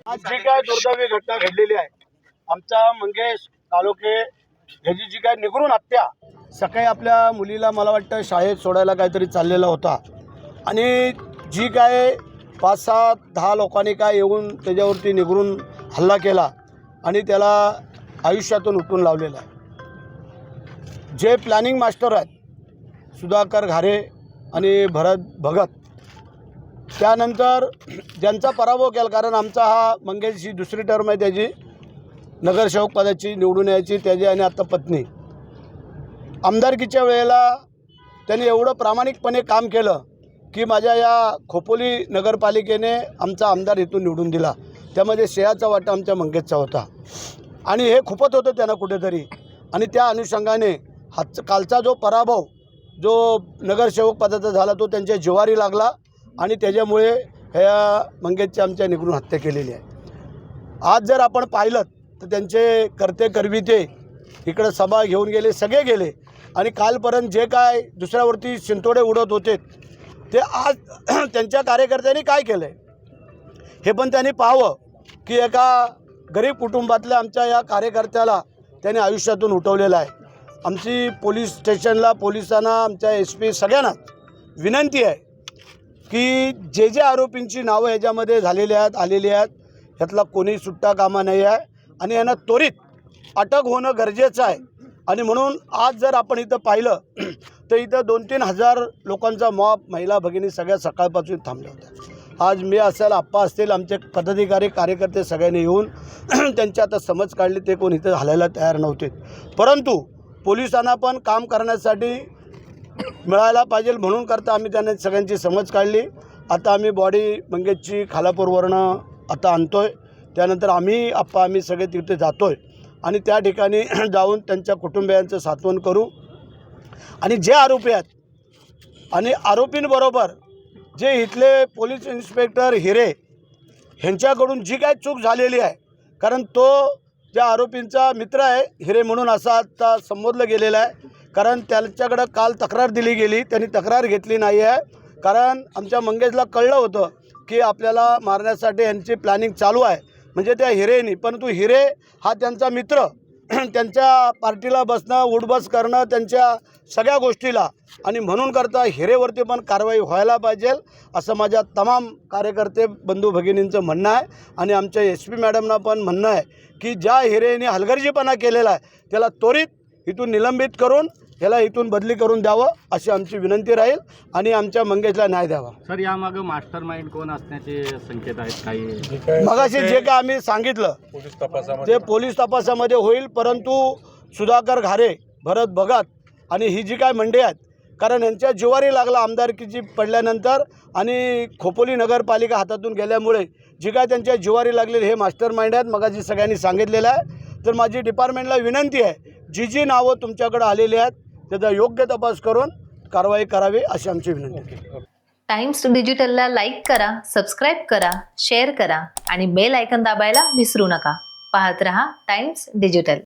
आज जी काय दुर्दैवी घटना घडलेली आहे, आमचा मंगेश तालुके ह्याची जी काय निगरून हत्या, सकाळी आपल्या मुलीला मला वाटतं शाळेत सोडायला काहीतरी चाललेला होता आणि जी काय 5-10 लोकांनी काय येऊन त्याच्यावरती निगरून हल्ला केला आणि त्याला आयुष्यातून उठून लावलेला आहे। जे प्लॅनिंग मास्टर आहेत सुधाकर घारे आणि भरत भगत, त्यानंतर ज्यांचा पराभव केला, कारण आमचा हा मंगेशची दुसरी टर्म आहे त्याची नगरसेवक पदाची निवडून यायची, त्याची आणि आता पत्नी। आमदारकीच्या वेळेला त्यांनी एवढं प्रामाणिकपणे काम केलं की माझ्या या खोपोली नगरपालिकेने आमचा आमदार इथून निवडून दिला, त्यामध्ये श्रेयाचा वाटा आमच्या मंगेशचा होता आणि हे खुपत होतं त्यांना कुठेतरी, आणि त्या अनुषंगाने कालचा जो पराभव जो नगरसेवक पदाचा झाला तो त्यांच्या जिवारी लागला आणि त्याच्यामुळे ह्या मंगेशची आमच्या निगरून हत्या केलेली आहे। आज जर आपण पाहिलं तर त्यांचे करते करविते इकडं सभा घेऊन गेले, सगळे गेले, आणि कालपर्यंत जे काय दुसऱ्यावरती शिंतोडे उडत होते ते आज त्यांच्या कार्यकर्त्यांनी काय केलं आहे हे पण त्यांनी पाहावं की एका गरीब कुटुंबातल्या आमच्या या कार्यकर्त्याला त्यांनी आयुष्यातून उठवलेलं आहे। आमची पोलीस स्टेशनला, पोलिसांना, आमच्या SP सगळ्यांना विनंती आहे की जे जे आरोपींची नावं ह्याच्यामध्ये झालेली आहेत, आलेली आहेत, ह्यातला कोणी सुट्टा कामा नाही आहे आणि यांना त्वरित अटक होणं गरजेचं आहे। आणि म्हणून आज जर आपण इथं पाहिलं तर इथं 2-3 हजार लोकांचा मॉब, महिला भगिनी सगळ्या सकाळपासून थांबल्या होत्या। आज मी असेल, आप्पा असतील, आमचे पदाधिकारी कार्यकर्ते सगळ्यांनी येऊन त्यांची आता समज काढली, ते कोण इथं हलायला तयार नव्हते, परंतु पोलिसांना पण काम करण्यासाठी मिळायला पाहिजे म्हणून करता आम्ही त्यांना सगळ्यांची समज काढली। आता आम्ही बॉडी मंगेशची खालापूरवरनं आता आणतोय, त्यानंतर आम्ही सगळे तिथे जातोय आणि त्या ठिकाणी जाऊन त्यांच्या कुटुंबियांचं सांत्वन करू आणि जे आरोपी आहेत आणि आरोपींबरोबर जे इथले पोलीस इन्स्पेक्टर हिरे ह्यांच्याकडून जी काय चूक झालेली आहे, कारण तो ज्या आरोपींचा मित्र आहे हिरे म्हणून असा आता संबोधलं गेलेलं आहे, कारण त्यांच्याकडं काल तक्रार दिली गेली, त्यांनी तक्रार घेतली नाही आहे, कारण आमच्या मंगेशला कळलं होतं की आपल्याला मारण्यासाठी यांची प्लॅनिंग चालू आहे, म्हणजे त्या हिरेनी, परंतु हिरे हा त्यांचा मित्र, त्यांच्या पार्टीला बसणं, उठबस करणं, त्यांच्या सगळ्या गोष्टीला, आणि म्हणून करता हिरेवरती पण कारवाई व्हायला पाहिजे असं माझ्या तमाम कार्यकर्ते बंधू भगिनींचं म्हणणं आहे। आणि आमच्या SP मॅडमना पण म्हणणं आहे की ज्या हिरेने हलगर्जीपणा केलेला आहे त्याला त्वरित इथून निलंबित करून ह्याला इथून बदली करून द्यावं अशी आमची विनंती राहील आणि आमच्या मंगेशला न्याय द्यावा। सर, यामागं मास्टर माइंड कोण असण्याचे संकेत आहेत काही? मगाशी जे काय आम्ही सांगितलं ते पोलीस तपासामध्ये होईल, परंतु सुधाकर घारे, भरत भगत आणि ही जी काय मंडळी आहेत, कारण यांच्या जिवारी लागला आमदारकीची पडल्यानंतर आणि खोपोली नगरपालिका हातातून गेल्यामुळे जी काय त्यांच्या जिवारी लागलेले हे मास्टर माइंड आहेत, मगाशी सगळ्यांनी सांगितलेलं आहे। तर माझी डिपार्टमेंटला विनंती आहे, जी नावं तुमच्याकडे आलेली आहेत त्याचा योग्य तपास करून कारवाई करावी अशी आमची विनंती आहे। टाइम्स डिजिटलला लाईक करा, सबस्क्राईब करा, शेअर करा आणि बेल आयकॉन दाबायला विसरू नका। पाहत रहा टाइम्स डिजिटल।